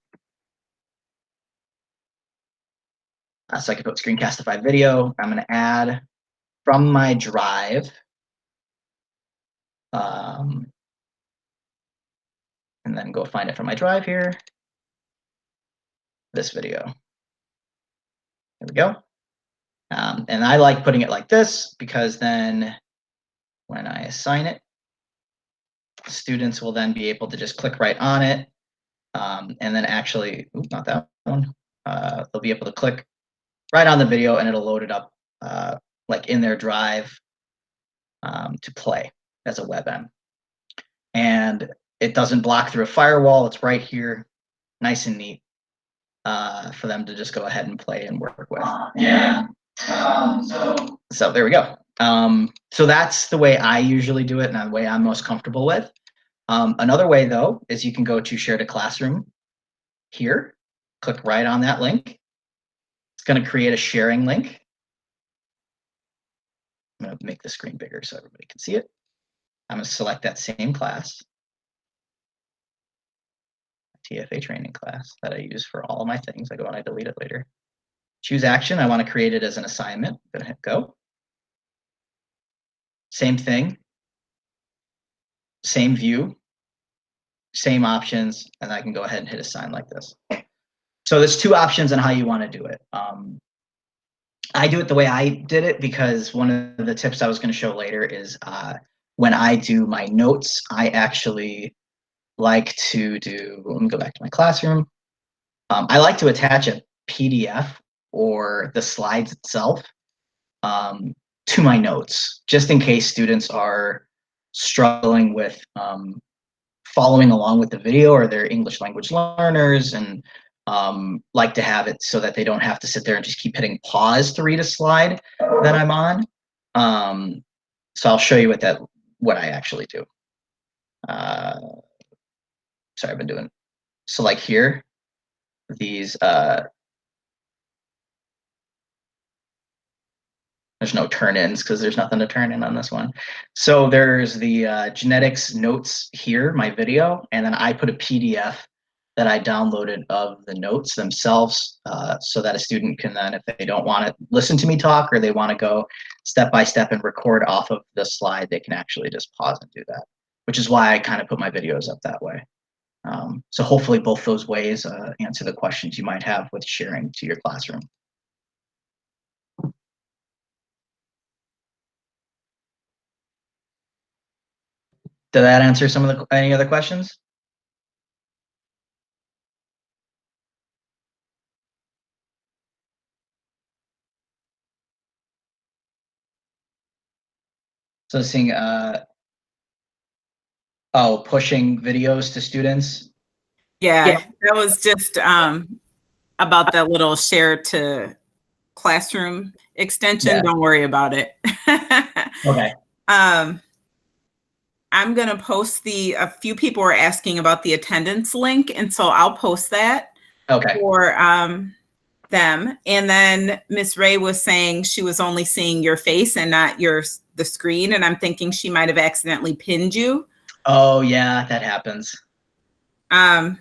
S1: so I can put Screencastify video. I'm going to add from my drive. And then go find it from my drive here. This video. There we go. And I like putting it like this because then when I assign it, students will then be able to just click right on it. And then actually, not that one. They'll be able to click right on the video and it'll load it up like in their drive to play as a WebM. And it doesn't block through a firewall. It's right here, nice and neat for them to just go ahead and play and work with. Yeah. So there we go. So that's the way I usually do it and the way I'm most comfortable with. Another way though is you can go to share to classroom here, click right on that link. It's going to create a sharing link. I'm going to make the screen bigger so everybody can see it. I'm going to select that same class, TFA training class that I use for all of my things. I go and I delete it later. Choose action. I want to create it as an assignment. I'm going to hit go. Same thing. Same view. Same options. And I can go ahead and hit assign like this. So there's two options on how you want to do it. I do it the way I did it because one of the tips I was going to show later is when I do my notes, I actually like to do, let me go back to my classroom. I like to attach a PDF or the slides itself to my notes, just in case students are struggling with following along with the video or they're English language learners and like to have it so that they don't have to sit there and just keep hitting pause to read a slide that I'm on. So I'll show you what I actually do. Sorry, I've been doing, so like here, these, there's no turn-ins because there's nothing to turn in on this one. So there's the genetics notes here, my video, and then I put a PDF that I downloaded of the notes themselves so that a student can then, if they don't want to listen to me talk or they want to go step by step and record off of the slide, they can actually just pause and do that, which is why I kind of put my videos up that way. So hopefully both those ways answer the questions you might have with sharing to your classroom. Did that answer some of any other questions? So seeing, pushing videos to students.
S2: Yeah, that was just about that little share to classroom extension.
S1: Yeah.
S2: Don't worry about it.
S1: Okay.
S2: I'm going to post a few people are asking about the attendance link. And so I'll post that for them. And then Miss Ray was saying she was only seeing your face and not the screen. And I'm thinking she might have accidentally pinned you.
S1: Oh yeah, that happens.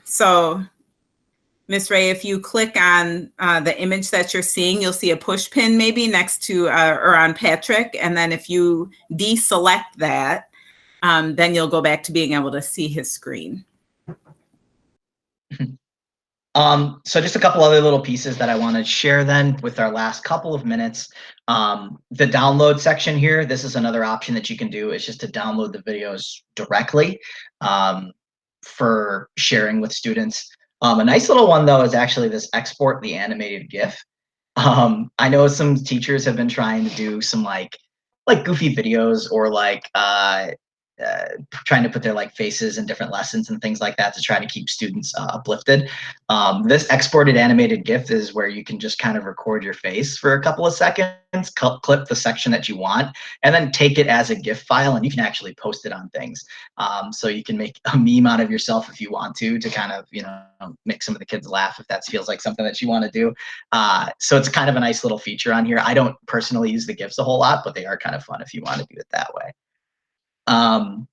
S2: So Miss Ray, if you click on the image that you're seeing, you'll see a push pin maybe next to or on Patrick. And then if you deselect that, then you'll go back to being able to see his screen.
S1: So just a couple other little pieces that I want to share then with our last couple of minutes. The download section here, this is another option that you can do, is just to download the videos directly for sharing with students. A nice little one though is actually this export the animated GIF. I know some teachers have been trying to do some like goofy videos or like trying to put their like faces in different lessons and things like that to try to keep students uplifted. This exported animated GIF is where you can just kind of record your face for a couple of seconds, clip the section that you want, and then take it as a GIF file, and you can actually post it on things. So you can make a meme out of yourself if you want to kind of, you know, make some of the kids laugh if that feels like something that you want to do. So it's kind of a nice little feature on here. I don't personally use the GIFs a whole lot, but they are kind of fun if you want to do it that way. And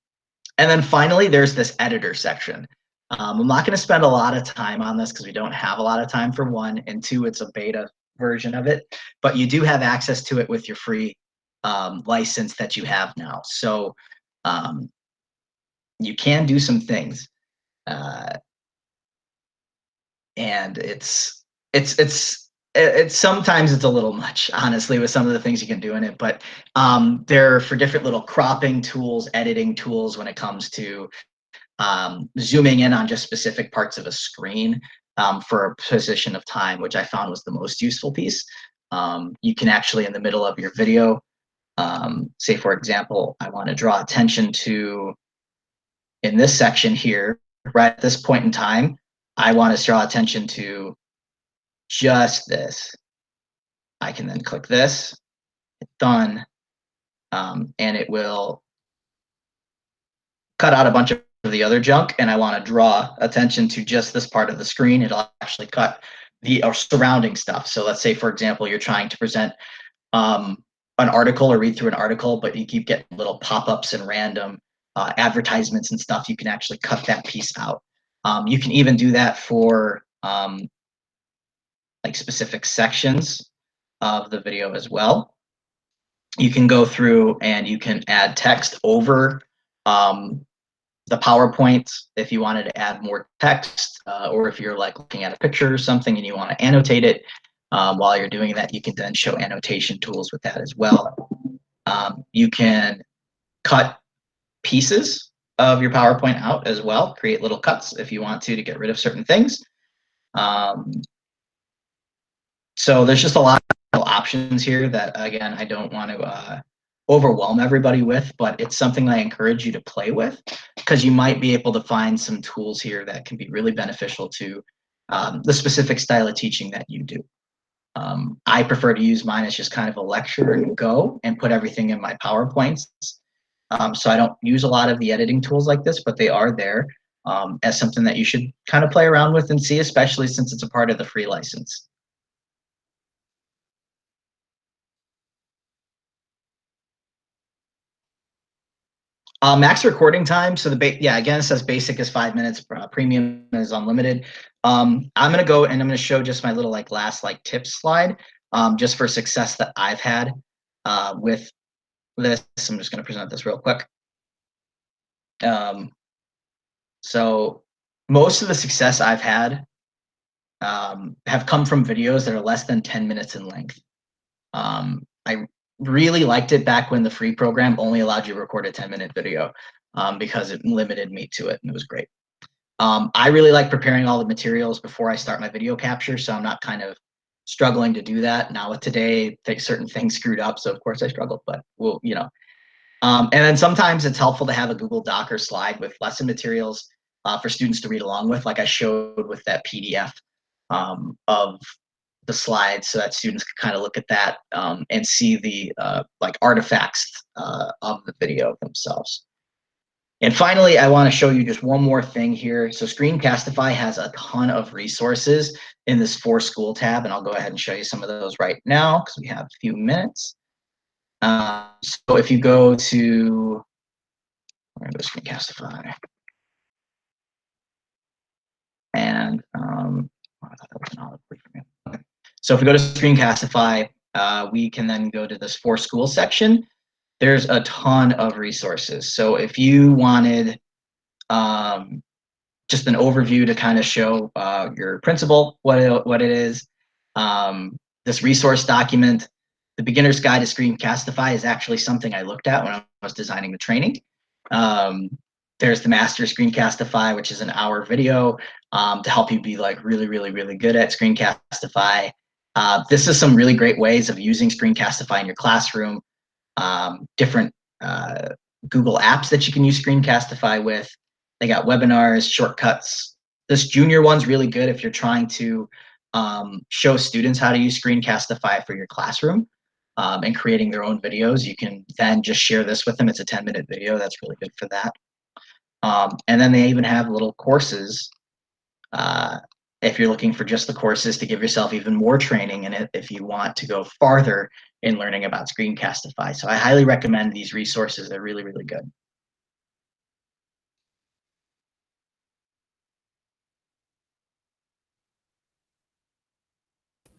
S1: then finally, there's this editor section. I'm not going to spend a lot of time on this because we don't have a lot of time, for one, and two, it's a beta version of it, but you do have access to it with your free license that you have now. So you can do some things, and it's sometimes it's a little much, honestly, with some of the things you can do in it, but they're for different little cropping tools, editing tools when it comes to zooming in on just specific parts of a screen for a position of time, which I found was the most useful piece. You can actually, in the middle of your video, say, for example, I want to draw attention to, in this section here, right at this point in time, I want to draw attention to just this. I can then click this, hit done, and it will cut out a bunch of the other junk, and I want to draw attention to just this part of the screen. It'll actually cut the surrounding stuff. So let's say, for example, you're trying to present an article or read through an article, but you keep getting little pop-ups and random advertisements and stuff. You can actually cut that piece out. You can even do that for like specific sections of the video as well. You can go through and you can add text over the PowerPoint if you wanted to add more text, or if you're like looking at a picture or something and you want to annotate it. While you're doing that, you can then show annotation tools with that as well. You can cut pieces of your PowerPoint out as well, create little cuts if you want to get rid of certain things. So there's just a lot of options here that, again, I don't want to overwhelm everybody with, but it's something I encourage you to play with, because you might be able to find some tools here that can be really beneficial to the specific style of teaching that you do. I prefer to use mine as just kind of a lecture and go and put everything in my PowerPoints. So I don't use a lot of the editing tools like this, but they are there as something that you should kind of play around with and see, especially since it's a part of the free license. Max recording time. So again, it says basic is 5 minutes. Premium is unlimited. I'm gonna go and I'm gonna show just my little last tips slide, just for success that I've had with this. I'm just gonna present this real quick. So most of the success I've had have come from videos that are less than 10 minutes in length. I really liked it back when the free program only allowed you to record a 10-minute video, because it limited me to it, and it was great. I really like preparing all the materials before I start my video capture, so I'm not kind of struggling to do that. Now with today, certain things screwed up, so of course I struggled, but we'll, and then sometimes it's helpful to have a Google Doc or slide with lesson materials for students to read along with, like I showed with that PDF of the slides, so that students can kind of look at that and see the artifacts of the video themselves. And finally, I want to show you just one more thing here. So Screencastify has a ton of resources in this For School tab, and I'll go ahead and show you some of those right now because we have a few minutes. So if you go to, I'm going to go to Screencastify, and I thought that was an olive for me. Okay. So if we go to Screencastify, we can then go to this For School section. There's a ton of resources. So if you wanted just an overview to kind of show your principal what it is, this resource document, the Beginner's Guide to Screencastify, is actually something I looked at when I was designing the training. There's the Master Screencastify, which is an hour video to help you be really good at Screencastify. This is some really great ways of using Screencastify in your classroom. Different Google Apps that you can use Screencastify with. They got webinars, shortcuts. This junior one's really good if you're trying to show students how to use Screencastify for your classroom and creating their own videos. You can then just share this with them. It's a 10-minute video. That's really good for that. And then they even have little courses if you're looking for just the courses to give yourself even more training in it if you want to go farther in learning about Screencastify. So I highly recommend these resources. They're really, really good.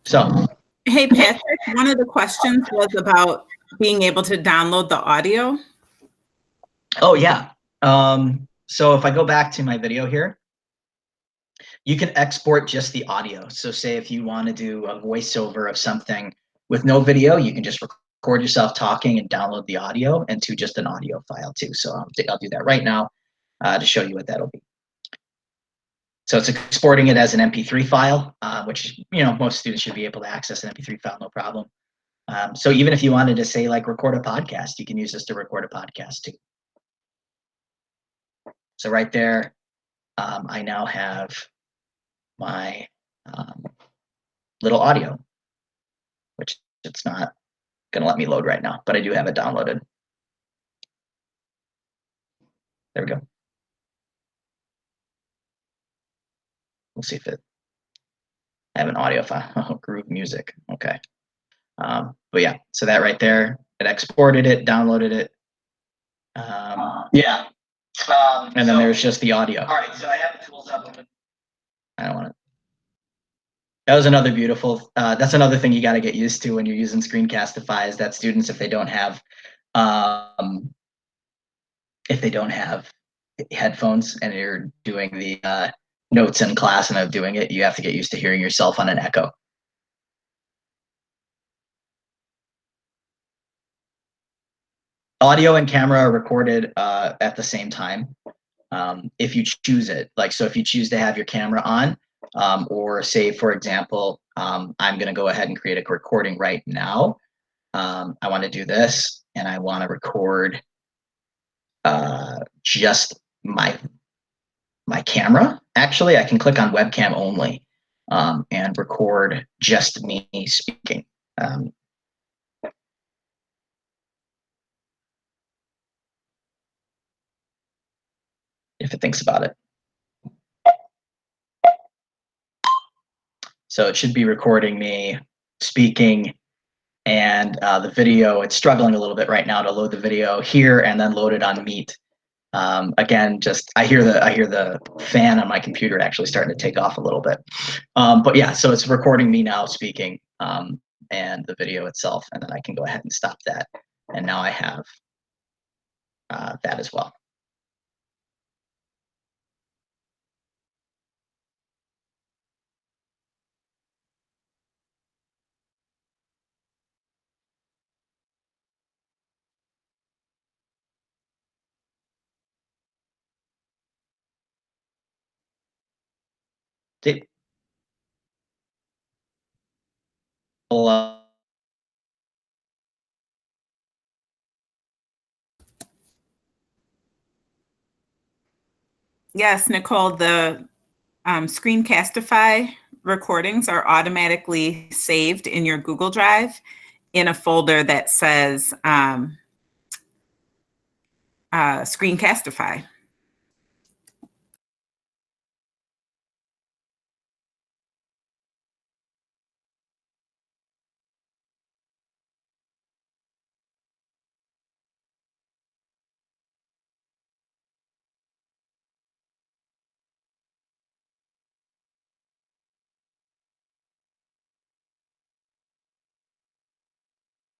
S1: So,
S2: hey, Patrick, one of the questions was about being able to download the audio.
S1: Oh, yeah. So if I go back to my video here, you can export just the audio. So say if you want to do a voiceover of something with no video, you can just record yourself talking and download the audio into just an audio file too. So I'll do that right now to show you what that'll be. So it's exporting it as an MP3 file, which most students should be able to access an MP3 file, no problem. So even if you wanted to say like record a podcast, you can use this to record a podcast too. So right there, I now have my little audio, which it's not going to let me load right now, but I do have it downloaded. There we go. We'll see if I have an audio file. Oh, Groove Music. Okay. But yeah, so that right there, it exported it, downloaded it. Yeah. And then there's just the audio. All right, so I have the tools up. I don't want to. That was another beautiful. That's another thing you got to get used to when you're using Screencastify is that students, if they don't have headphones and you're doing the notes in class and of doing it, you have to get used to hearing yourself on an echo. Audio and camera are recorded at the same time. If you choose it, so if you choose to have your camera on, or say, for example, I'm going to go ahead and create a recording right now. I want to do this, and I want to record just my camera. Actually, I can click on webcam only and record just me speaking. If it thinks about it. So it should be recording me speaking, and the video, it's struggling a little bit right now to load the video here and then load it on Meet. Again, I hear the fan on my computer actually starting to take off a little bit. But yeah, so it's recording me now speaking and the video itself, and then I can go ahead and stop that. And now I have that as well.
S2: Yes, Nicole, the Screencastify recordings are automatically saved in your Google Drive in a folder that says Screencastify.